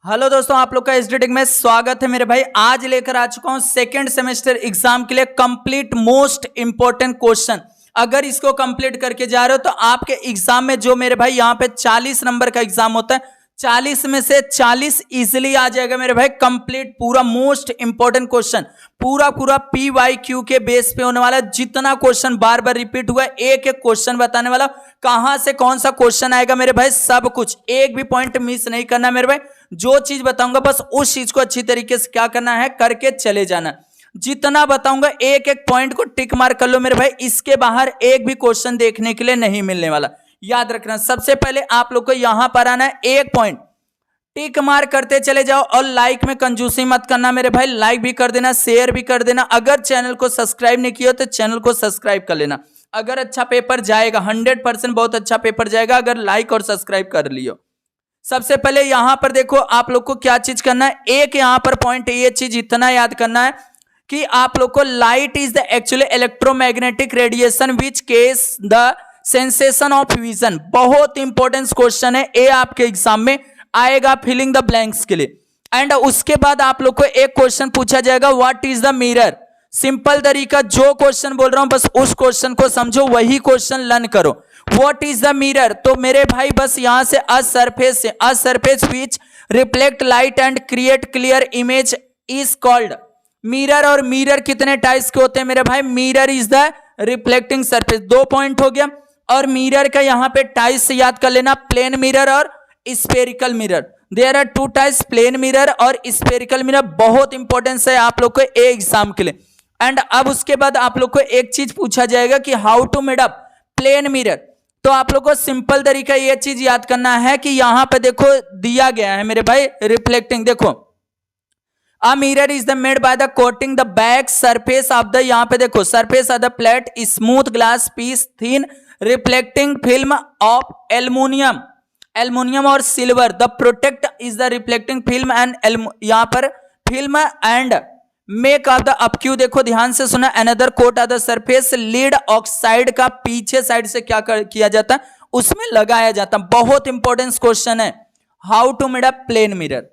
Hello दोस्तों, आप लोग का एसडी में स्वागत है मेरे भाई। आज लेकर आ चुका हूं सेकंड सेमेस्टर एग्जाम के लिए कंप्लीट मोस्ट इंपॉर्टेंट क्वेश्चन। अगर इसको कंप्लीट करके जा रहे हो तो आपके एग्जाम में जो मेरे भाई यहाँ पे 40 नंबर का एग्जाम होता है, 40 में से 40 इजिली आ जाएगा मेरे भाई। कंप्लीट पूरा मोस्ट इंपॉर्टेंट क्वेश्चन पूरा PYQ के बेस पे होने वाला है। जितना क्वेश्चन बार बार रिपीट हुआ है, एक एक क्वेश्चन बताने वाला, कहां से कौन सा क्वेश्चन आएगा मेरे भाई, सब कुछ, एक भी पॉइंट मिस नहीं करना मेरे भाई। जो चीज बताऊंगा बस उस चीज को अच्छी तरीके से क्या करना है, करके चले जाना। जितना बताऊंगा एक एक पॉइंट को टिक मार कर लो मेरे भाई। इसके बाहर एक भी क्वेश्चन देखने के लिए नहीं मिलने वाला, याद रखना। सबसे पहले आप लोग को यहां पर आना है, एक पॉइंट टिक मार करते चले जाओ और लाइक में कंजूसी मत करना मेरे भाई। लाइक भी कर देना, शेयर भी कर देना। अगर चैनल को सब्सक्राइब नहीं किया तो चैनल को सब्सक्राइब कर लेना। अगर अच्छा पेपर जाएगा, 100% बहुत अच्छा पेपर जाएगा अगर लाइक और सब्सक्राइब कर लियो। सबसे पहले यहां पर देखो, आप लोग को क्या चीज करना है, एक यहां पर पॉइंट, ये चीज इतना याद करना है कि आप लोग को light is the actually electromagnetic radiation which case the sensation of vision. बहुत इंपॉर्टेंट क्वेश्चन है, ये आपके एग्जाम में आएगा फिलिंग द ब्लैंक्स के लिए। एंड उसके बाद आप लोग को एक क्वेश्चन पूछा जाएगा, what is the mirror. Simple तरीका, जो क्वेश्चन बोल रहा हूं बस उस क्वेश्चन को समझो, वही क्वेश्चन लर्न करो। व्हाट इज द मिरर, तो मेरे भाई बस यहां से a surface which reflect light and create clear image is called mirror. और मिरर कितने टाइप्स के होते हैं मेरे भाई, mirror is the reflecting surface. 2 point हो गया। और मिरर का यहां पे टाइप्स याद कर लेना, प्लेन मिरर और spherical mirror. There are 2 types, plane mirror और स्फेरिकल मिरर। बहुत इंपॉर्टेंस है आप लोग को एग्जाम के लिए। एंड अब उसके बाद आप लोग को एक चीज पूछा जाएगा कि how to made up plane mirror. तो आप लोग को सिंपल तरीका ये चीज याद करना है कि यहां पे देखो दिया गया है मेरे भाई, रिफ्लेक्टिंग। देखो, a mirror is the made by the coating the back surface of the, यहां पे देखो, surface of the plate smooth glass piece thin reflecting film of aluminium और silver. The protect is the reflecting film and यहां पर film and make of the opaque. देखो ध्यान से सुना, another coat of the surface lead oxide का पीछे side से क्या किया जाता है, उसमें लगाया जाता है। बहुत इंपॉर्टेंट क्वेश्चन है, how to made a plane mirror.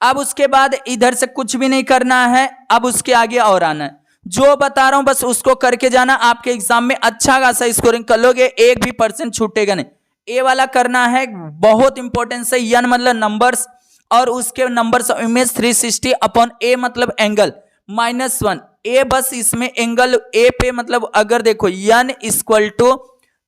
अब उसके बाद इधर से कुछ भी नहीं करना है, अब उसके आगे और आना है। जो बता रहा हूं बस उसको करके जाना, आपके एग्जाम में अच्छा खासा स्कोरिंग कर लोगे, एक भी परसेंट छूटेगा नहीं। ए वाला करना है, बहुत इंपॉर्टेंट है। एन मतलब नंबर्स और उसके नंबर्स ऑफ इमेज 360 अपॉन ए मतलब एंगल -1। ए बस इसमें एंगल ए पे मतलब अगर देखो n इक्वल टू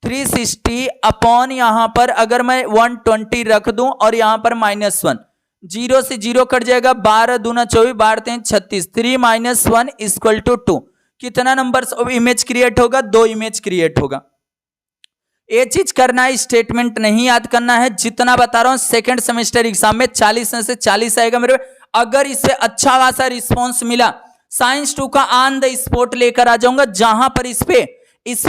360 अपॉन यहां पर अगर मैं 120 रख दूं और यहां पर -1, 0 से 0 कट जाएगा, 12 दूना 24, 12 3 36, 3 - 1 इक्वल टू 2। कितना नंबर्स ऑफ इमेज क्रिएट होगा, 2 इमेज क्रिएट होगा। ये चीज करना है, स्टेटमेंट नहीं याद करना है। जितना बता रहा हूं सेकंड सेमेस्टर एग्जाम में 40 में से 40 आएगा मेरे। अगर इससे अच्छा खासा रिस्पॉन्स मिला, साइंस 2 का ऑन द स्पॉट लेकर आ जाऊंगा, जहां पर इस पे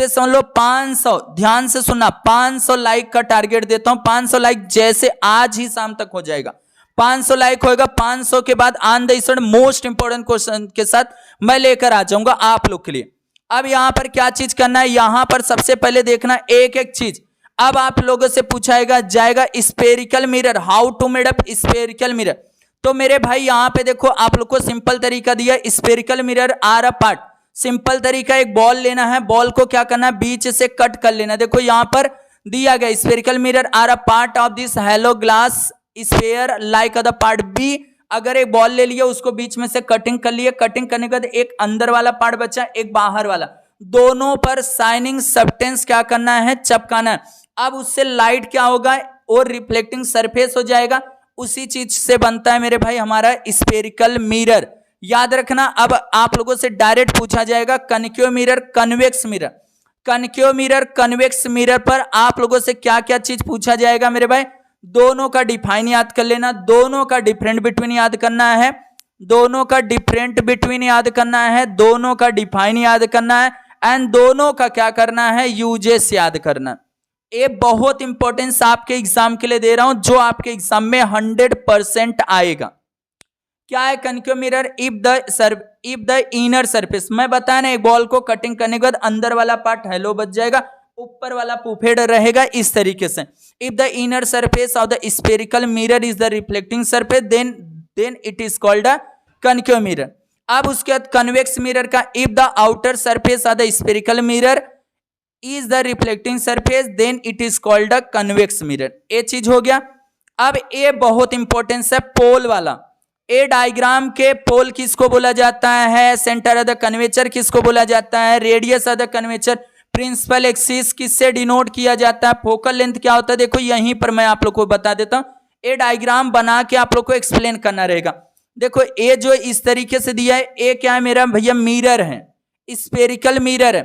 समझ लो 500, ध्यान से सुनना, 500 लाइक का टारगेट देता हूं। 500 लाइक जैसे आज ही शाम तक हो जाएगा, 500 लाइक होएगा, 500 के बाद on the spot most important question के साथ मैं लेकर आ जाऊंगा आप लोग के लिए। अब यहां पर क्या चीज करना है, यहां पर सबसे पहले देखना एक एक चीज। अब आप लोगों से पूछाएगा जाएगा spherical mirror, how to made up spherical mirror. तो मेरे भाई यहां पे देखो, आप लोग को सिंपल तरीका दिया, spherical mirror are a part. Simple तरीका, एक बॉल लेना है, बॉल को क्या करना है, बीच से कट कर लेना। देखो यहां पर दिया गया, spherical mirror are a part of this hollow glass sphere like the part B. अगर एक बॉल ले लिया, उसको बीच में से कटिंग कर लिया, कटिंग करने के बाद एक अंदर वाला पार्ट बचा, एक बाहर वाला, दोनों पर शाइनिंग सब्सटेंस क्या करना है, चिपकाना है। अब उससे लाइट क्या होगा और रिफ्लेक्टिंग सरफेस हो जाएगा। उसी चीज से बनता है मेरे भाई हमारा स्फेरिकल मिरर, याद रखना। अब आप लोगों से डायरेक्ट पूछा जाएगा concave mirror, convex mirror. Concave mirror, convex mirror पर आप लोगों से क्या क्या चीज पूछा जाएगा मेरे भाई, दोनों का डिफाइन याद कर लेना, दोनों का डिफरेंट बिटवीन याद करना है, दोनों का डिफरेंट बिटवीन याद करना है, दोनों का डिफाइन याद करना है, एंड दोनों का क्या करना है, यूजेस याद करना। ये बहुत इंपॉर्टेंस आपके एग्जाम के लिए दे रहा हूं, जो आपके एग्जाम में 100% आएगा। क्या है concave mirror, if the inner surface, मैं बताया ना, एक बॉल को कटिंग करने के बाद अंदर वाला पार्ट हेलो बच जाएगा, ऊपर वाला पुफेड रहेगा इस तरीके से। If the inner surface of the spherical mirror is the reflecting surface then it is called a concave mirror. अब उसके बाद कन्वेक्स मिरर का, if the outer surface of the spherical mirror is the reflecting surface then it is called a convex mirror. ये चीज हो गया। अब ये बहुत इंपॉर्टेंस है पोल वाला। ए डायग्राम के पोल किसको बोला जाता है, सेंटर ऑफ द कर्वेचर किसको बोला जाता है, radius of the curvature, principal axis किससे डिनोट किया जाता है, फोकल लेंथ क्या होता है। देखो यहीं पर मैं आप लोग को बता देता हूं, ए डायग्राम बना के आप लोग को एक्सप्लेन करना रहेगा। देखो ए जो इस तरीके से दिया है, ए क्या है मेरा भैया, मिरर है, स्फेरिकल मिरर है।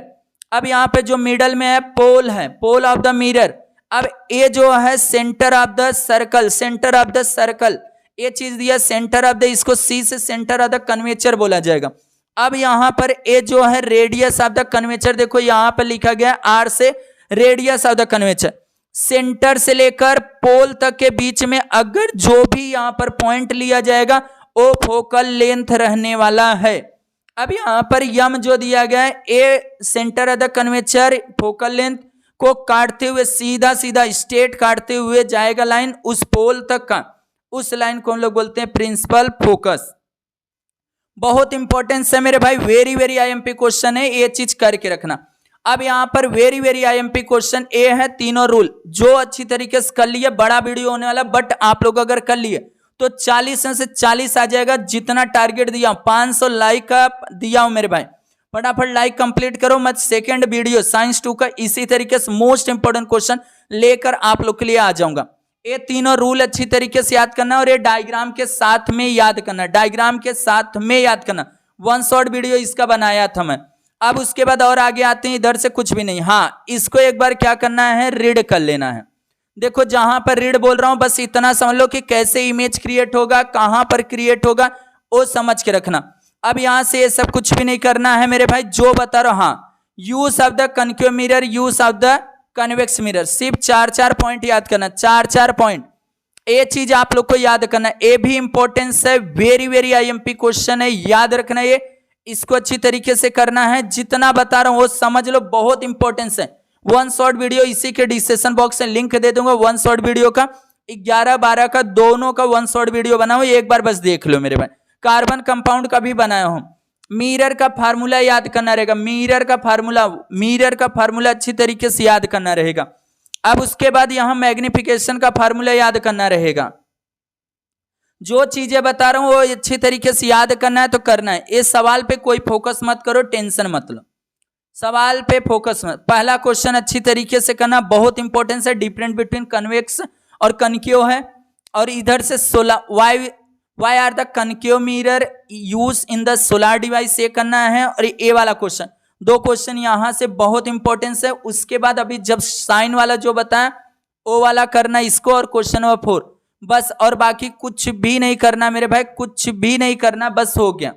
अब यहाँ पे जो मिडल में है पोल है, पोल ऑफ द मिरर। अब ए जो है centre of the circle, centre of the circle, ये चीज दिया सेंटर ऑफ द, इसको सी से सेंटर ऑफ द कर्वेचर बोला जाएगा। अब यहां पर ए जो है रेडियस ऑफ द कर्वेचर, देखो यहां पर लिखा गया आर से radius of the curvature. Centre से लेकर पोल तक के बीच में अगर जो भी यहां पर पॉइंट लिया जाएगा वो फोकल लेंथ रहने वाला है। अब यहां पर यम जो दिया गया है, a centre of the curvature, focal length को काटते हुए सीधा सीधा स्ट्रेट काटते हुए जाएगा लाइन उस पोल तक का, उस लाइन को हम लोग बोलते हैं प्रिंसिपल फोकस। बहुत इंपॉर्टेंस है मेरे भाई, वेरी वेरी आईएमपी क्वेश्चन है, ये चीज करके रखना। अब यहां पर वेरी वेरी आईएमपी क्वेश्चन ए है, तीनों रूल जो अच्छी तरीके से कर लिए, बड़ा वीडियो होने वाला, बट आप लोग अगर कर लिए तो 40 में से 40 आ जाएगा। जितना टारगेट दिया 500 लाइक का दिया हूं मेरे भाई, फटाफट लाइक कंप्लीट करो मत। सेकेंड वीडियो साइंस 2 का इसी तरीके से मोस्ट इंपोर्टेंट क्वेश्चन लेकर आप लोग के लिए आ जाऊंगा। ये तीनों रूल अच्छी तरीके से याद करना और ये डायग्राम के साथ में याद करना, डायग्राम के साथ में याद करना। वन शॉट वीडियो इसका बनाया था मैं। अब उसके बाद और आगे आते हैं, इधर से कुछ भी नहीं। हाँ, इसको एक बार क्या करना है, रीड कर लेना है। देखो जहां पर रीड बोल रहा हूं बस इतना समझ लो कि कैसे इमेज क्रिएट होगा, कहां पर क्रिएट होगा वो समझ के रखना। अब यहां से ये सब कुछ भी नहीं करना है मेरे भाई, जो बता रहा हूं। हाँ, use of the concave mirror, use of the convex mirror, सिर्फ 4-4 पॉइंट याद करना, 4-4 पॉइंट। ये चीज आप लोग को याद करना, ये भी इंपॉर्टेंस है, वेरी वेरी आईएमपी क्वेश्चन है, याद रखना। ये इसको अच्छी तरीके से करना है, जितना बता रहा हूं वो समझ लो, बहुत इंपॉर्टेंस है। वन शॉट वीडियो इसी के डिस्क्रिप्शन बॉक्स में लिंक दे दूंगा, वन शॉट वीडियो का 11-12 का दोनों का वन शॉट वीडियो बना हो, एक बार बस देख लो मेरे भाई। कार्बन कंपाउंड का भी बनाया हूं। मिरर का फार्मूला याद करना रहेगा, मिरर का फार्मूला अच्छी तरीके से याद करना रहेगा। अब उसके बाद यहां मैग्निफिकेशन का फार्मूला याद करना रहेगा। जो चीजें बता रहा हूं वो अच्छी तरीके से याद करना है तो करना है। इस सवाल पे कोई फोकस मत करो, टेंशन मत लो, सवाल पे फोकस मत। पहला क्वेश्चन अच्छी तरीके से करना, बहुत इंपॉर्टेंस है। डिफरेंस बिटवीन कन्वेक्स और कनकेव है। और इधर से solar, Why are the concave mirror used in the solar device, ये करना है। और ये वाला क्वेश्चन, दो क्वेश्चन यहां से बहुत इंपॉर्टेंस है। उसके बाद अभी जब साइन वाला जो बताया वो वाला करना इसको, और क्वेश्चन नंबर 4 बस, और बाकी कुछ भी नहीं करना मेरे भाई, कुछ भी नहीं करना, बस हो गया।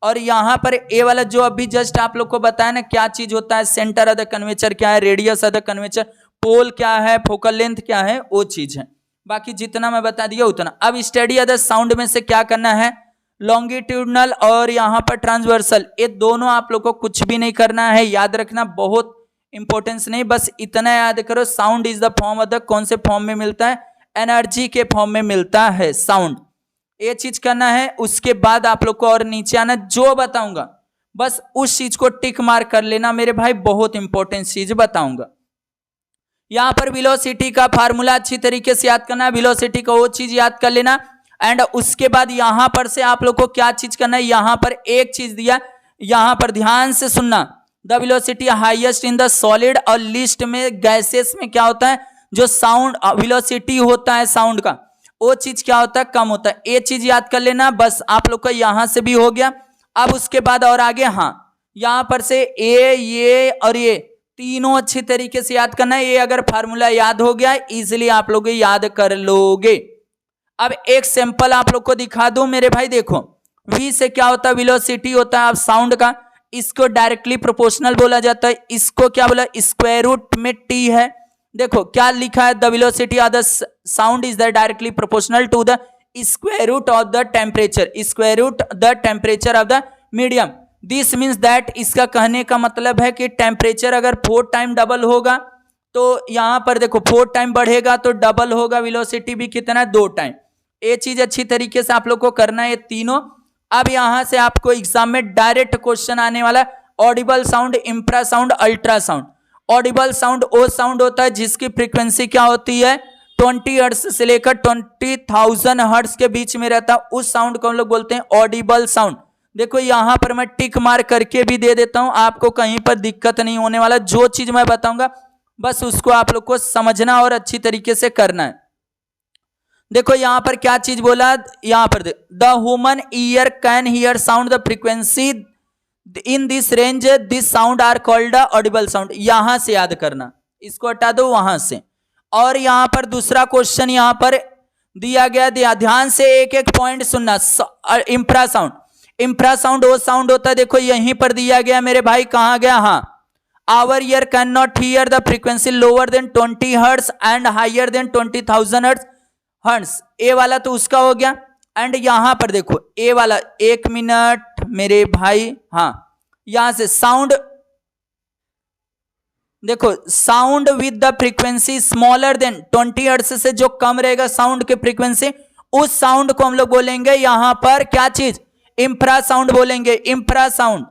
और यहाँ पर ए वाला जो अभी जस्ट आप लोग को बताया ना क्या चीज होता है, सेंटर ऑफ द कर्वेचर क्या है, रेडियस ऑफ द कर्वेचर, पोल क्या है, फोकल लेंथ क्या है, वो चीज है। बाकी जितना मैं बता दिया उतना। अब स्टडी ऑफ द साउंड में से क्या करना है, लॉन्गिट्यूडनल और यहाँ पर ट्रांसवर्सल, ये दोनों आप लोग को कुछ भी नहीं करना है, याद रखना, बहुत इंपॉर्टेंस नहीं, बस इतना याद करो। Sound is the form of the, कौन से फॉर्म में मिलता है, एनर्जी के फॉर्म में मिलता है साउंड, ये चीज करना है। उसके बाद आप लोग को और नीचे आना, जो बताऊंगा बस उस चीज को टिक मार्क कर लेना मेरे भाई, बहुत इंपॉर्टेंट चीज बताऊंगा। यहां पर वेलोसिटी का फार्मूला अच्छी तरीके से याद करना है, वेलोसिटी का वो चीज याद कर लेना। एंड उसके बाद यहां पर से आप लोग को क्या चीज करना है, यहां पर एक चीज दिया, यहां पर ध्यान से सुनना, the velocity highest in the solid, और लिस्ट में गैसेस में क्या होता है, जो साउंड वेलोसिटी होता है साउंड का, वो चीज क्या होता है, कम होता है। ये चीज याद कर लेना, बस आप लोग का यहां से भी हो गया। अब उसके बाद और आगे, हाँ यहां पर से ये और ये तीनों अच्छी तरीके से याद करना है। ये अगर फार्मूला याद हो गया इजीली आप लोग याद कर लोगे। अब एक सैंपल आप लोग को दिखा दूं मेरे भाई, देखो V से क्या होता है, वेलोसिटी होता है आप साउंड का, इसको डायरेक्टली प्रोपोर्शनल बोला जाता है। इसको क्या बोला, स्क्वायर रूट में T है। देखो क्या लिखा है, the velocity of the sound is the directly proportional to the square root of the temperature, square root the temperature of the medium. This means that, इसका कहने का मतलब है कि टेम्परेचर अगर 4 टाइम डबल होगा तो यहां पर देखो 4 टाइम बढ़ेगा तो डबल होगा, वेलोसिटी भी कितना 2 टाइम। ये चीज अच्छी तरीके से आप लोग को करना है ये तीनों। अब यहां से आपको एग्जाम में डायरेक्ट क्वेश्चन आने वाला, Audible sound, infrasound, ultrasound. Audible sound वो साउंड होता है जिसकी फ्रीक्वेंसी क्या होती है 20 हर्ट्ज से लेकर 20,000 हर्ट्ज के बीच में रहता है, उस साउंड को हम लोग बोलते हैं ऑडिबल साउंड। देखो यहां पर मैं टिक मार्क करके भी दे देता हूं, आपको कहीं पर दिक्कत नहीं होने वाला। जो चीज मैं बताऊंगा बस उसको आप लोग को समझना और अच्छी तरीके से करना है। देखो यहां पर क्या चीज बोला, यहां पर the human ear can hear sound the frequency in this range, this sound are called audible sound. यहां से याद करना, इसको हटा दो वहां से। और यहां पर दूसरा क्वेश्चन यहां पर दिया गया, ध्यान से एक एक पॉइंट सुनना। इंफ्रासाउंड, इंफ्रासाउंड वो साउंड होता है, देखो यहीं पर दिया गया मेरे भाई, कहां गया, हाँ, our ear can not hear the frequency lower than 20 hertz and higher than 20,000 hertz. ए वाला तो उसका हो गया। एंड यहां पर देखो ए वाला, एक मिनट मेरे भाई, हाँ, यहां से साउंड देखो, sound with the frequency smaller than 20 hertz से जो कम रहेगा साउंड की फ्रीक्वेंसी, उस साउंड को हम लोग बोलेंगे यहां पर क्या चीज, इंफ्रासाउंड बोलेंगे। इंफ्रासाउंड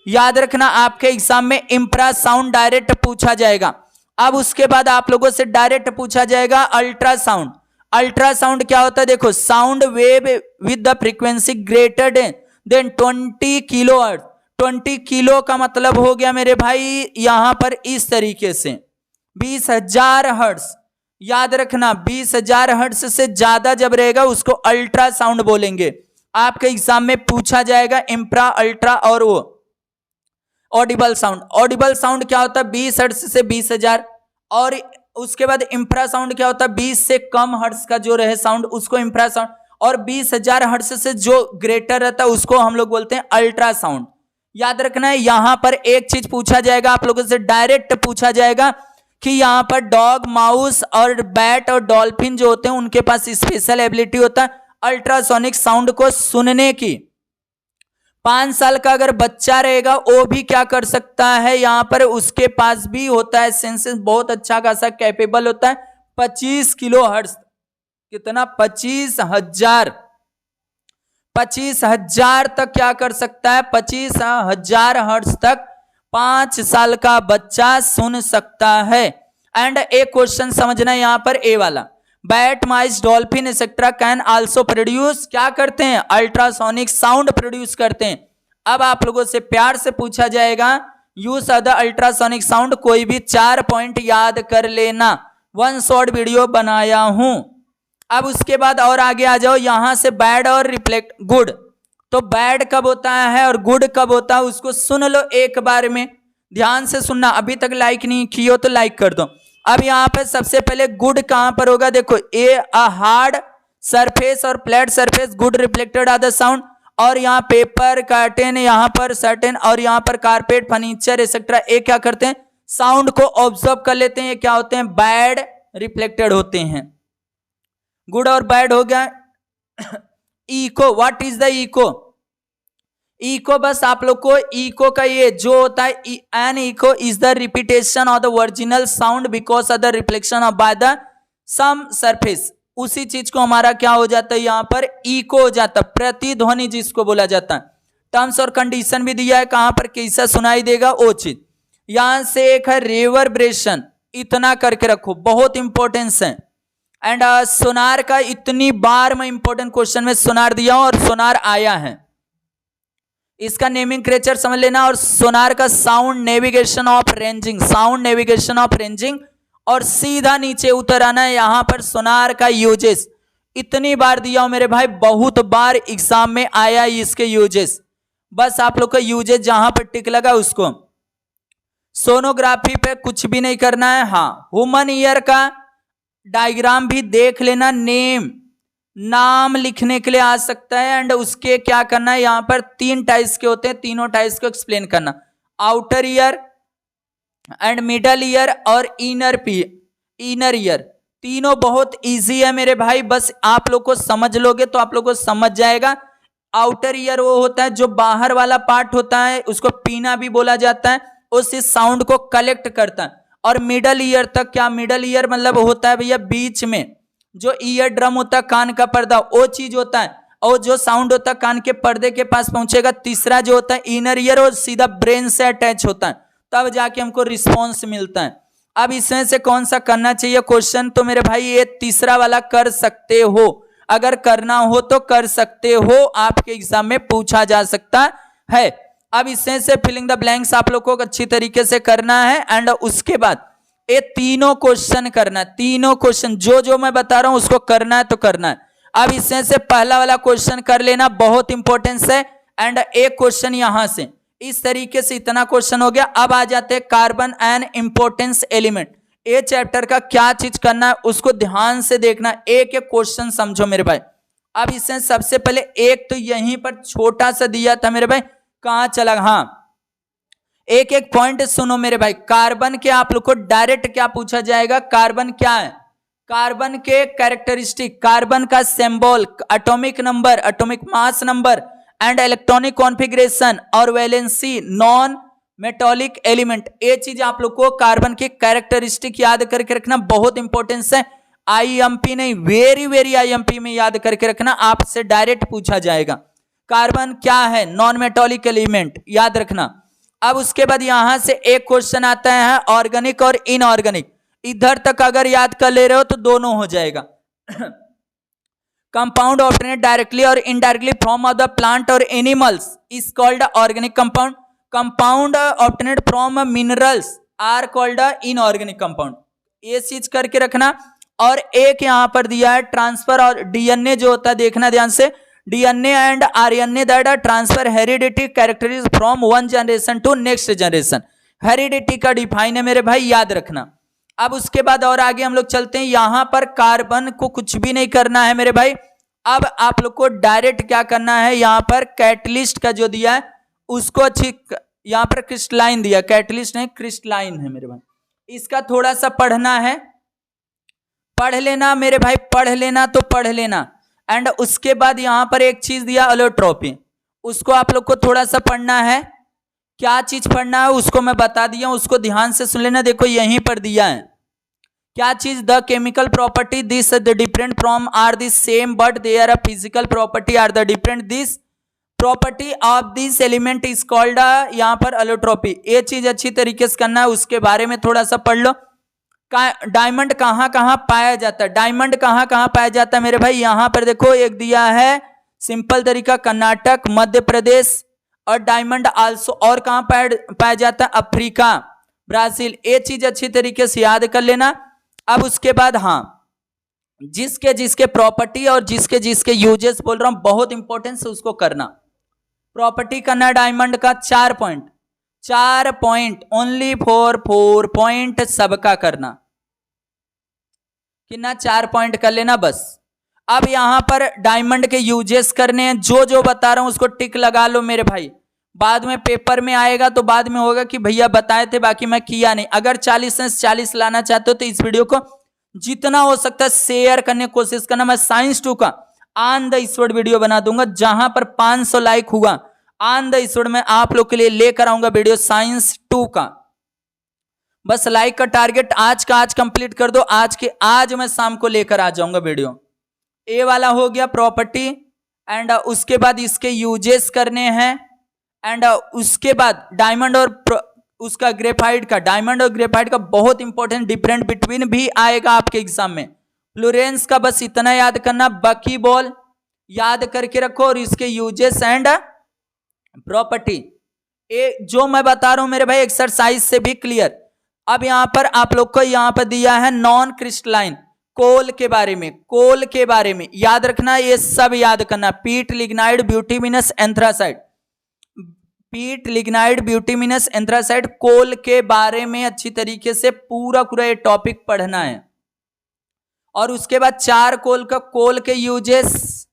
याद रखना, आपके एग्जाम में इंफ्रासाउंड डायरेक्ट पूछा जाएगा। अब उसके बाद आप लोगों से डायरेक्ट पूछा जाएगा अल्ट्रासाउंड। अल्ट्रासाउंड क्या होता है, देखो sound wave with the frequency greater than 20 kilo hertz. 20 kilo का मतलब हो गया मेरे भाई यहां पर इस तरीके से 20,000 हर्ट्ज। याद रखना 20,000 हर्ट्ज से ज्यादा जब रहेगा उसको अल्ट्रासाउंड बोलेंगे। आपके एग्जाम में पूछा जाएगा इंफ्रा, अल्ट्रा और वो ऑडिबल साउंड। ऑडिबल साउंड क्या होता है 20 हर्ट्ज से 20,000। और उसके बाद इंफ्रासाउंड क्या होता है 20 से कम हर्ट्ज का जो रहे साउंड उसको इंफ्रासाउंड, और 20,000 हर्ट्ज से जो ग्रेटर रहता है उसको हम लोग बोलते हैं अल्ट्रासाउंड। याद रखना है यहां पर एक चीज पूछा जाएगा आप लोगों से, डायरेक्ट पूछा जाएगा कि यहां पर डॉग, माउस और बैट और डॉल्फिन जो होते हैं उनके पास स्पेशल एबिलिटी होता है अल्ट्रासोनिक साउंड को सुनने की। 5 साल का अगर बच्चा रहेगा वो भी क्या कर सकता है, यहां पर उसके पास भी होता है सेंसेस, बहुत अच्छा खासा कैपेबल होता है 25 किलो हर्ट्ज। कितना, 25,000 तक क्या कर सकता है, 25,000 हर्ट्ज तक 5 साल का बच्चा सुन सकता है। एंड एक क्वेश्चन समझना यहां पर ए वाला, bat, mice, dolphin etcetera can also produce, क्या करते हैं, अल्ट्रासोनिक साउंड प्रोड्यूस करते हैं। अब आप लोगों से प्यार से पूछा जाएगा यूज द अल्ट्रासोनिक साउंड, कोई भी 4 पॉइंट याद कर लेना, 1 शॉर्ट वीडियो बनाया हूं। अब उसके बाद और आगे आ जाओ, यहां से बैड और रिफ्लेक्ट गुड, तो बैड कब होता है और गुड कब होता है उसको सुन लो एक बार में, ध्यान से सुनना। अभी तक लाइक नहीं की हो तो लाइक कर दो। अब यहां पे सबसे पहले गुड कहां पर होगा, देखो ए हार्ड सरफेस और flat surface, good reflected are the sound. और यहाँ पेपर, कर्टेन, यहाँ पर सर्टेन और यहाँ पर कारपेट, फर्नीचर एक्सेट्रा, ये क्या करते हैं, साउंड को ऑब्जर्व कर लेते हैं, ये क्या होते हैं, बैड रिफ्लेक्टेड होते हैं। गुड और बैड हो गया। Echo, what is the echo, echo बस आप लोग को इको का ये जो होता है, an echo is the repetition of the original sound because of the reflection of by the some surface. उसी चीज को हमारा क्या हो जाता है यहां पर इको हो जाता है, प्रतिध्वनि जिसको बोला जाता है। टर्म्स और कंडीशन भी दिया है कहां पर कैसा सुनाई देगा वो चीज। यहां से एक है रिवर्बरेशन, इतना करके रखो, बहुत इंपॉर्टेंस है। एंड सोनार का इतनी बार मैं इंपॉर्टेंट क्वेश्चन में सोनार दिया हूं और सोनार आया है, इसका नेमिंग क्रेचर समझ लेना। और सोनार का sound navigation of ranging, sound navigation of ranging, और सीधा नीचे उतर आना है यहां पर सोनार का यूजेस। इतनी बार दिया हूं मेरे भाई, बहुत बार एग्जाम में आया इसके यूजेस, बस आप लोग का यूजेस जहां पर टिक लगा उसको। सोनोग्राफी पे कुछ भी नहीं करना है। हाँ, ह्यूमन ईयर का डायग्राम भी देख लेना, नाम लिखने के लिए आ सकता है। एंड उसके क्या करना है, यहां पर 3 टाइप्स के होते हैं, तीनों टाइप्स को एक्सप्लेन करना, outer ear and middle ear और इनर ईयर। तीनों बहुत इजी है मेरे भाई, बस आप लोग को समझ लोगे तो आप लोग को समझ जाएगा। आउटर ईयर वो होता है जो बाहर वाला पार्ट होता है, उसको पीना भी बोला जाता है, उस साउंड को कलेक्ट करता है। और मिडल ईयर तक, क्या मिडल ईयर मतलब होता है भैया बीच में जो ईयर ड्रम होता है, कान का पर्दा, वो चीज होता है, और जो साउंड होता है कान के पर्दे के पास पहुंचेगा। तीसरा जो होता है इनर ईयर, और सीधा ब्रेन से अटैच होता है, तब जाके हमको रिस्पॉन्स मिलता है। अब इसमें से कौन सा करना चाहिए क्वेश्चन, तो मेरे भाई ये तीसरा वाला कर सकते हो, अगर करना हो तो कर सकते हो, आपके एग्जाम में पूछा जा सकता है। अब इसमें से फिलिंग द ब्लैंक्स आप लोग को अच्छी तरीके से करना है, एंड उसके बाद ये तीनों क्वेश्चन करना है, तीनों क्वेश्चन जो जो मैं बता रहा हूं उसको करना है तो करना है। अब इसमें से पहला वाला क्वेश्चन कर लेना, बहुत इंपॉर्टेंस है, एंड एक क्वेश्चन यहां से, इस तरीके से इतना क्वेश्चन हो गया। अब आ जाते हैं कार्बन एंड इंपॉर्टेंस एलिमेंट, ये चैप्टर का क्या चीज करना है उसको ध्यान से देखना, एक एक क्वेश्चन समझो मेरे भाई। अब इसमें सबसे पहले एक तो यहीं पर छोटा सा दिया था मेरे भाई, कहां चला, हाँ एक एक पॉइंट सुनो मेरे भाई। कार्बन के आप लोग को डायरेक्ट क्या पूछा जाएगा, कार्बन क्या है, कार्बन के कैरेक्टरिस्टिक, कार्बन का symbol, atomic number, atomic mass number, and electronic configuration और वैलेंसी, नॉन मेटॉलिक एलिमेंट, ये चीज आप लोग को कार्बन की कैरेक्टरिस्टिक याद करके रखना, बहुत इंपॉर्टेंस है। आईएमपी नहीं, वेरी वेरी आईएमपी में याद करके रखना, आपसे डायरेक्ट पूछा जाएगा कार्बन क्या है, नॉन मेटॉलिक एलिमेंट, याद रखना। अब उसके बाद यहां से एक क्वेश्चन आता है ऑर्गेनिक और इनऑर्गेनिक, इधर तक अगर याद कर ले रहे हो तो दोनों हो जाएगा। कंपाउंड ऑब्टेन्ड डायरेक्टली और इनडायरेक्टली फ्रॉम द प्लांट और animals is called organic compound, compound obtained from minerals are called inorganic compound, ये चीज करके रखना। और एक यहां पर दिया है ट्रांसफर और डीएनए जो होता है, देखना ध्यान से, DNA and RNA that transfer heredity characteristic from one generation to next generation, heredity का डिफाइन है मेरे भाई, याद रखना। अब उसके बाद और आगे हम लोग चलते हैं, यहां पर कार्बन को कुछ भी नहीं करना है मेरे भाई। अब आप लोग को डायरेक्ट क्या करना है, यहां पर कैटलिस्ट का जो दिया है उसको अच्छी, यहां पर क्रिस्टलाइन दिया, कैटलिस्ट नहीं क्रिस्टलाइन है मेरे भाई, इसका थोड़ा सा पढ़ना है, पढ़ लेना मेरे भाई, पढ़ लेना तो पढ़ लेना। एंड उसके बाद यहां पर एक चीज दिया अलोट्रोपी, उसको आप लोग को थोड़ा सा पढ़ना है, क्या चीज पढ़ना है उसको मैं बता दिया, उसको ध्यान से सुन लेना। देखो यहीं पर दिया है क्या चीज, the chemical property this the different from are this same but there a physical property are the different, this property of this element is called, यहां पर अलोट्रोपी, ये चीज अच्छी तरीके से करना है, उसके बारे में थोड़ा सा पढ़ लो। डायमंड कहां कहां पाया जाता है, डायमंड कहां कहां पाया जाता है मेरे भाई, यहां पर देखो एक दिया है सिंपल तरीका, कर्नाटक, मध्य प्रदेश, और डायमंड आल्सो और कहां पाया जाता है, अफ्रीका, ब्राजील, ये चीज अच्छी तरीके से याद कर लेना। अब उसके बाद हाँ, जिसके जिसके प्रॉपर्टी और जिसके जिसके यूजेस बोल रहा हूं, बहुत इंपॉर्टेंस है उसको करना। प्रॉपर्टी करना डायमंड का 4 point, 4 point only for 4 point सबका करना, कितना 4 पॉइंट कर लेना बस। अब यहां पर डायमंड के यूजेस करने हैं, जो जो बता रहा हूं उसको टिक लगा लो मेरे भाई, बाद में पेपर में आएगा तो बाद में होगा कि भैया बताए थे बाकी मैं किया नहीं। अगर 40 से 40 लाना चाहते हो तो इस वीडियो को जितना हो सकता है शेयर करने की कोशिश करना। मैं साइंस 2 का ऑन द स्पॉट वीडियो बना दूंगा, जहां पर 500 लाइक हुआ ऑन द स्पॉट में आप लोग के लिए लेकर आऊंगा वीडियो साइंस 2 का। बस लाइक का टारगेट आज का आज कंप्लीट कर दो, आज के आज मैं शाम को लेकर आ जाऊंगा वीडियो। ए वाला हो गया प्रॉपर्टी, एंड उसके बाद इसके यूजेस करने हैं, एंड उसके बाद डायमंड और उसका ग्रेफाइट का, डायमंड और ग्रेफाइट का बहुत इंपॉर्टेंट डिफरेंट बिटवीन भी आएगा आपके एग्जाम में। फ्लोरेंस का बस इतना याद करना, बकी बॉल याद करके रखो, और इसके यूजेस एंड प्रॉपर्टी, ये जो मैं बता रहा हूं मेरे भाई एक्सरसाइज से भी क्लियर। अब यहां पर आप लोग को यहां पर दिया है नॉन क्रिस्टलाइन, कोल के बारे में, कोल के बारे में याद रखना, ये सब याद करना, पीट, लिग्नाइड, ब्यूटिमिनस, एंथ्रासाइड, पीट, लिग्नाइड, ब्यूटिमिनस, एंथ्रासाइड, कोल के बारे में अच्छी तरीके से पूरा पूरा ये टॉपिक पढ़ना है। और उसके बाद 4 कोल का, कोल के यूजेस,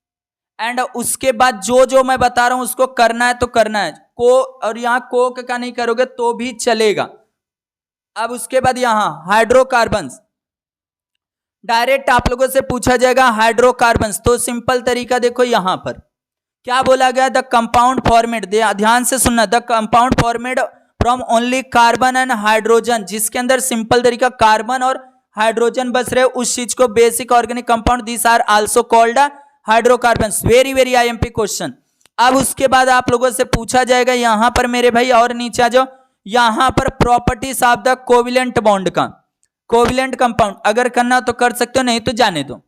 एंड उसके बाद जो जो मैं बता रहा हूं उसको करना है तो करना है। और यहां कोक का नहीं करोगे तो भी चलेगा। अब उसके बाद यहां हाइड्रोकार्बन्स, डायरेक्ट आप लोगों से पूछा जाएगा हाइड्रोकार्बन्स, तो सिंपल तरीका देखो यहां पर क्या बोला गया, द कंपाउंड फॉर्मेट, ध्यान से सुनना, the compound from only carbon and hydrogen, जिसके अंदर सिंपल तरीका कार्बन और हाइड्रोजन बस रहे, उस चीज को basic organic compound, this are also called hydrocarbons. Very very IMP question. अब उसके बाद आप लोगों से पूछा जाएगा यहां पर मेरे भाई, और नीचे आ जाओ, यहां पर properties of the covalent bond का, कोविलेंट कंपाउंड अगर करना तो कर सकते हो, नहीं तो जाने दो।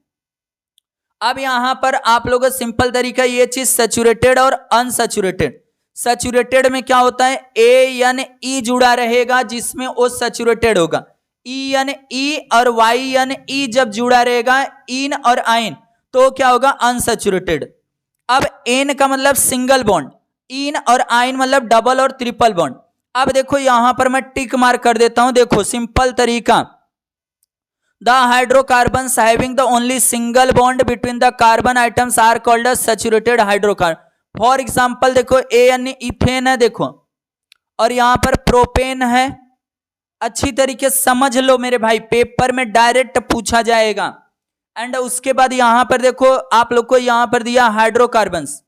अब यहां पर आप लोगों का सिंपल तरीका ये चीज सैचुरेटेड और अनसैचुरेटेड। सैचुरेटेड में क्या होता है, ANE जुड़ा रहेगा जिसमें ओ सैचुरेटेड होगा, ENE और YNE जब जुड़ा रहेगा इन और आइन तो क्या होगा, अनसैचुरेटेड। अब एन का मतलब सिंगल बॉन्ड, इन और आइन मतलब डबल और ट्रिपल बॉन्ड। अब देखो यहां पर मैं टिक मार्क कर देता हूं, देखो सिंपल तरीका, the hydrocarbons having the only single bond between the carbon items are called a saturated hydrocarbon. For example देखो AN इथेन है देखो, और यहां पर प्रोपेन है। अच्छी तरीके से समझ लो मेरे भाई, पेपर में डायरेक्ट पूछा जाएगा। एंड उसके बाद यहां पर देखो आप लोग को यहां पर दिया hydrocarbons,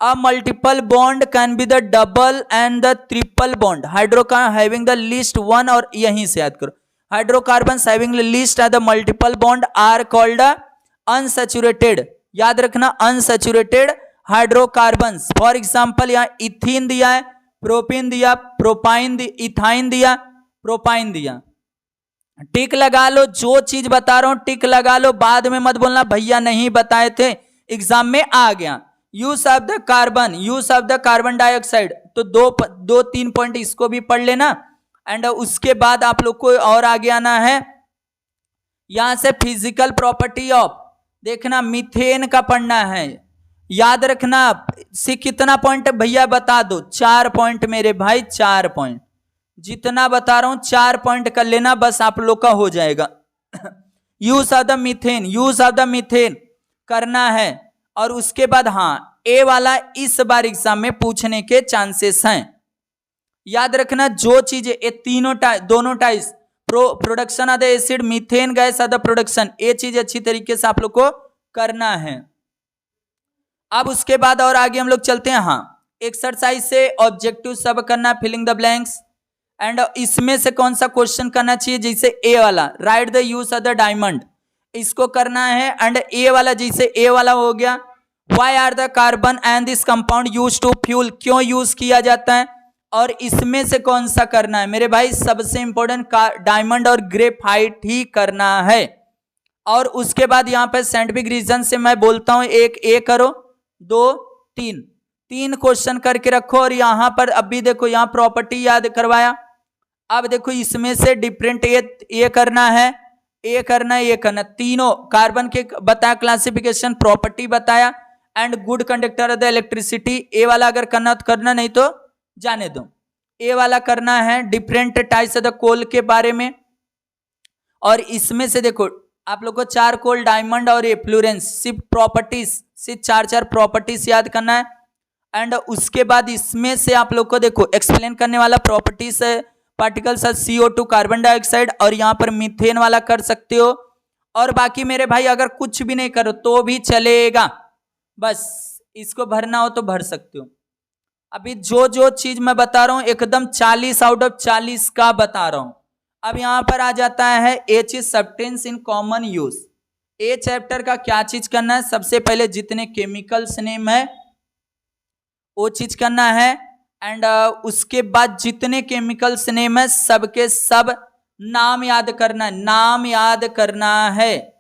a multiple bond can be the double and the triple bond, hydrocarbon having the least one, और यहीं से याद करो, hydrocarbons having the least and the multiple bond are called unsaturated. याद रखना, अनसैचुरेटेड हाइड्रोकार्बन्स। फॉर एग्जांपल यहां ethene दिया है, प्रोपीन दिया, प्रोपाइन इथाइन दिया, प्रोपाइन दिया। टिक लगा लो, जो चीज बता रहा हूं टिक लगा लो, बाद में मत बोलना भैया नहीं बताए थे, एग्जाम में आ गया। Use of the carbon, use of the carbon dioxide, तो दो तीन पॉइंट इसको भी पढ़ लेना। एंड उसके बाद आप लोग को और आगे आना है, यहां से फिजिकल प्रॉपर्टी ऑफ, देखना मीथेन का पढ़ना है। याद रखना सी कितना पॉइंट भैया बता दो, 4 पॉइंट मेरे भाई, 4 पॉइंट, जितना बता रहा हूं 4 पॉइंट कर लेना, बस आप लोग का हो जाएगा। Use of the methane, use of the methane करना है। और उसके बाद हाँ, ए वाला इस बार एग्जाम में पूछने के चांसेस हैं। याद रखना जो चीजें ये तीनों दोनों types, production of the acid, methane gas off the production, ये चीज अच्छी तरीके से आप लोग को करना है। अब उसके बाद और आगे हम लोग चलते हैं। हाँ, एक्सरसाइज से ऑब्जेक्टिव सब करना, फिलिंग द ब्लैंक्स। एंड इसमें से कौन सा क्वेश्चन करना चाहिए, जैसे ए वाला, right the use of the diamond, इसको करना है। एंड ए वाला, जैसे ए वाला हो गया, why are the carbon and this compound use to fuel, क्यों यूज किया जाता है। और इसमें से कौन सा करना है मेरे भाई, सबसे इंपॉर्टेंट डायमंड और ग्रेफाइट ही करना है। और उसके बाद यहाँ पे साइंटिफिक रीजन से मैं बोलता हूं, एक ए करो, 2 3, 3 क्वेश्चन करके रखो। और यहां पर अभी देखो, यहां प्रॉपर्टी याद करवाया। अब देखो इसमें से डिफरेंट ये करना है, ये करना है, ये करना, तीनों कार्बन के बताया क्लासिफिकेशन, प्रॉपर्टी बताया, and good conductor of the electricity. ए वाला अगर करना तो करना, नहीं तो जाने दो। ए वाला करना है different types of the coal के बारे में। और इसमें से देखो आप लोग को 4 कोल, डायमंड और ये फ्लोरेंस, सिर्फ प्रॉपर्टीज, सिर्फ 4 प्रॉपर्टीज याद करना है। एंड उसके बाद इसमें से आप लोग को देखो एक्सप्लेन करने वाला प्रॉपर्टीज है, पार्टिकल्स CO2 कार्बन डाइऑक्साइड, और यहां पर मीथेन वाला कर सकते हो। और बाकी मेरे भाई अगर कुछ भी नहीं करो तो भी चलेगा, बस इसको भरना हो तो भर सकते हो। अभी जो चीज मैं बता रहा हूं एकदम 40 आउट ऑफ 40 का बता रहा हूं। अब यहां पर आ जाता है H is substance in common use. A chapter का क्या चीज करना है, सबसे पहले जितने केमिकल्स नेम है वो चीज करना है। एंड उसके बाद जितने केमिकल्स नेम है सबके सब नाम याद करना है, नाम याद करना है,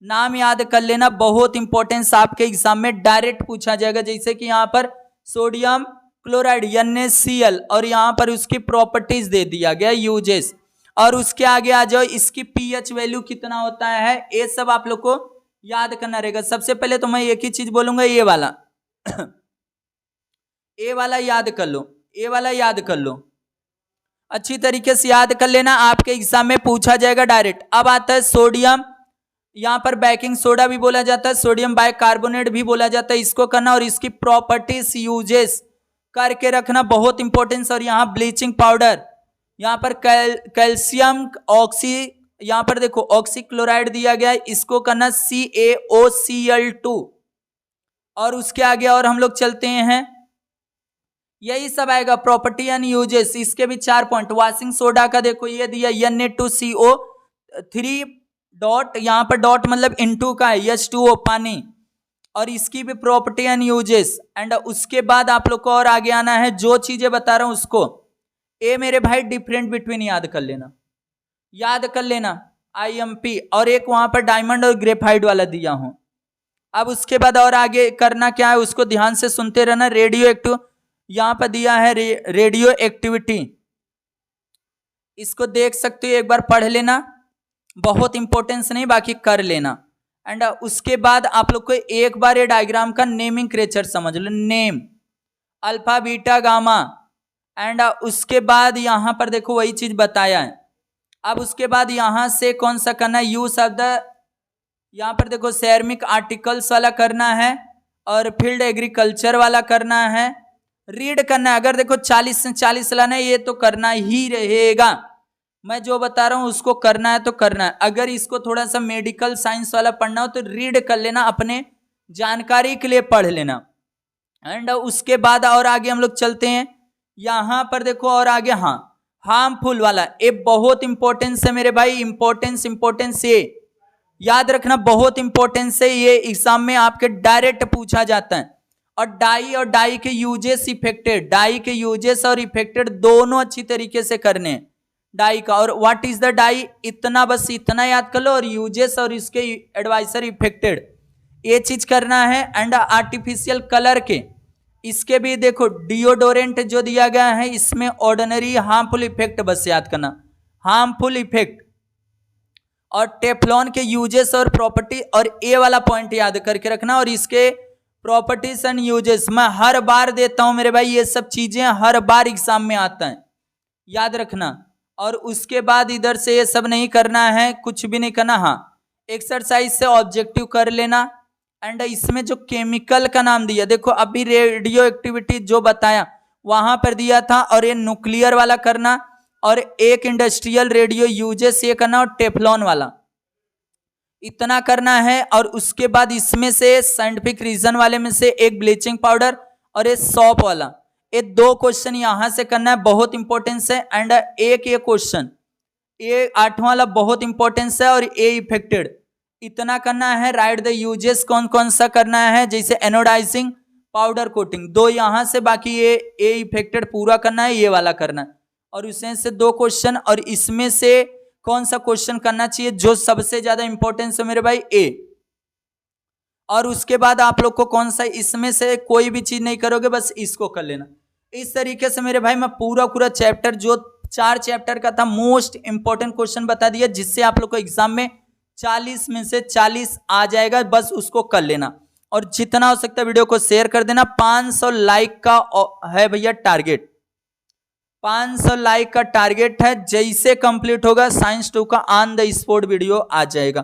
नाम याद कर लेना, बहुत इंपॉर्टेंस आपके एग्जाम में डायरेक्ट पूछा जाएगा। जैसे कि यहां पर सोडियम क्लोराइड NaCl, और यहां पर उसकी प्रॉपर्टीज दे दिया गया, यूजेस। और उसके आगे आ जाओ, इसकी pH वैल्यू कितना होता है, ये सब आप लोग को याद करना रहेगा। सबसे पहले तो मैं एक ही चीज बोलूंगा, ये वाला ए वाला याद कर लो, ए वाला याद कर लो, अच्छी तरीके से याद कर लेना, आपके एग्जाम में पूछा जाएगा डायरेक्ट। अब आता है सोडियम, यहां पर बेकिंग सोडा भी बोला जाता है, सोडियम बाइकार्बोनेट भी बोला जाता है, इसको करना। और इसकी प्रॉपर्टीज यूजेस करके रखना, बहुत इंपॉर्टेंस। और यहाँ ब्लीचिंग पाउडर, यहाँ पर कैल्शियम ऑक्सी, यहाँ पर देखो ऑक्सी क्लोराइड दिया गया है, इसको करना CaOCl2। और उसके आगे और हम लोग चलते हैं, यही सब आएगा। प्रॉपर्टी एंड यूजेस, इसके भी 4 पॉइंट। वॉशिंग सोडा का देखो ये दिया Na2CO3 डॉट, यहाँ पर डॉट मतलब इनटू का है, H2O पानी, और इसकी भी प्रॉपर्टी एंड यूजेस। एंड उसके बाद आप लोग को और आगे आना है, जो चीजें बता रहा हूं उसको ए मेरे भाई डिफरेंट बिटवीन याद कर लेना, याद कर लेना IMP, और एक वहां पर डायमंड और ग्रेफाइट वाला दिया हूं। अब उसके बाद और आगे करना क्या है उसको ध्यान से सुनते रहना। रेडियो एक्टिव यहां पर दिया है, रेडियो एक्टिविटी, इसको देख सकते हो, एक बार पढ़ लेना, बहुत इंपॉर्टेंस नहीं, बाकी कर लेना। एंड उसके बाद आप लोग को एक बार ये डायग्राम का नेमिंग क्रेचर समझ लो, name alpha beta gamma. And उसके बाद यहां पर देखो वही चीज बताया है। अब उसके बाद यहां से कौन सा करना है, यूज शब्द, यहां पर देखो सैरमिक आर्टिकल्स वाला करना है, और फील्ड एग्रीकल्चर वाला करना है, रीड करना है। अगर देखो 40 से 40 लाना है, ये तो करना ही रहेगा, मैं जो बता रहा हूं उसको करना है तो करना है। अगर इसको थोड़ा सा मेडिकल साइंस वाला पढ़ना हो तो रीड कर लेना, अपने जानकारी के लिए पढ़ लेना। एंड उसके बाद और आगे हम लोग चलते हैं, यहां पर देखो और आगे, हाँ हार्मफुल वाला, ये बहुत इंपॉर्टेंस है मेरे भाई, इंपॉर्टेंस ये याद रखना, बहुत इंपॉर्टेंस है, ये एग्जाम में आपके डायरेक्ट पूछा जाता है। और डाई के यूजेस इफेक्टेड, डाई के यूजेस और इफेक्टेड दोनों अच्छी तरीके से करने हैं डाई का। और व्हाट इज द डाई, इतना बस इतना याद कर लो, और यूजेस और इसके एडवाइजर इफेक्टेड, ये चीज करना है। एंड आर्टिफिशियल कलर के, इसके भी देखो डिओडोरेंट जो दिया गया है, इसमें ऑर्डिनरी हार्मफुल इफेक्ट बस याद करना, हार्मफुल इफेक्ट। और टेफ्लॉन के यूजेस और प्रॉपर्टी, और ए वाला पॉइंट याद करके रखना, और इसके प्रॉपर्टीज एंड यूजेस मैं हर बार देता हूं मेरे भाई, ये सब चीजें हर बार एग्जाम में आता है, याद रखना। और उसके बाद इधर से ये सब नहीं करना है, कुछ भी नहीं करना, हाँ एक्सरसाइज से ऑब्जेक्टिव कर लेना। एंड इसमें जो केमिकल का नाम दिया देखो, अभी रेडियो एक्टिविटी जो बताया वहां पर दिया था, और ये न्यूक्लियर वाला करना, और एक इंडस्ट्रियल रेडियो यूजेस ये करना, और टेफ्लॉन वाला इतना करना है। और उसके बाद इसमें से साइंटिफिक रीजन वाले में से एक ब्लीचिंग पाउडर, और ये सॉप वाला, ये 2 क्वेश्चन यहां से करना है, बहुत इंपॉर्टेंस है। एंड एक ये क्वेश्चन, ये 8वां वाला बहुत इंपॉर्टेंस है, और ए इफेक्टेड इतना करना है। राइट द यूजेस कौन कौन सा करना है, जैसे एनोडाइजिंग, पाउडर कोटिंग, 2 यहां से, बाकी ये ए इफेक्टेड पूरा करना है, ये वाला करना है। और उसमें से 2 क्वेश्चन, और इसमें से कौन सा क्वेश्चन करना चाहिए जो सबसे ज्यादा इंपॉर्टेंस है मेरे भाई, ए। और उसके बाद आप लोग को कौन सा, इसमें से कोई भी चीज नहीं करोगे, बस इसको कर लेना। इस तरीके से मेरे भाई मैं पूरा चैप्टर, जो 4 चैप्टर का था, मोस्ट इंपॉर्टेंट क्वेश्चन बता दिया, जिससे आप लोग को एग्जाम में 40 में से 40 आ जाएगा, बस उसको कर लेना। और जितना हो सकता है वीडियो को शेयर कर देना। 500 लाइक का है भैया टारगेट, 500 लाइक का टारगेट है, जैसे कंप्लीट होगा साइंस 2 का ऑन द स्पॉट वीडियो आ जाएगा।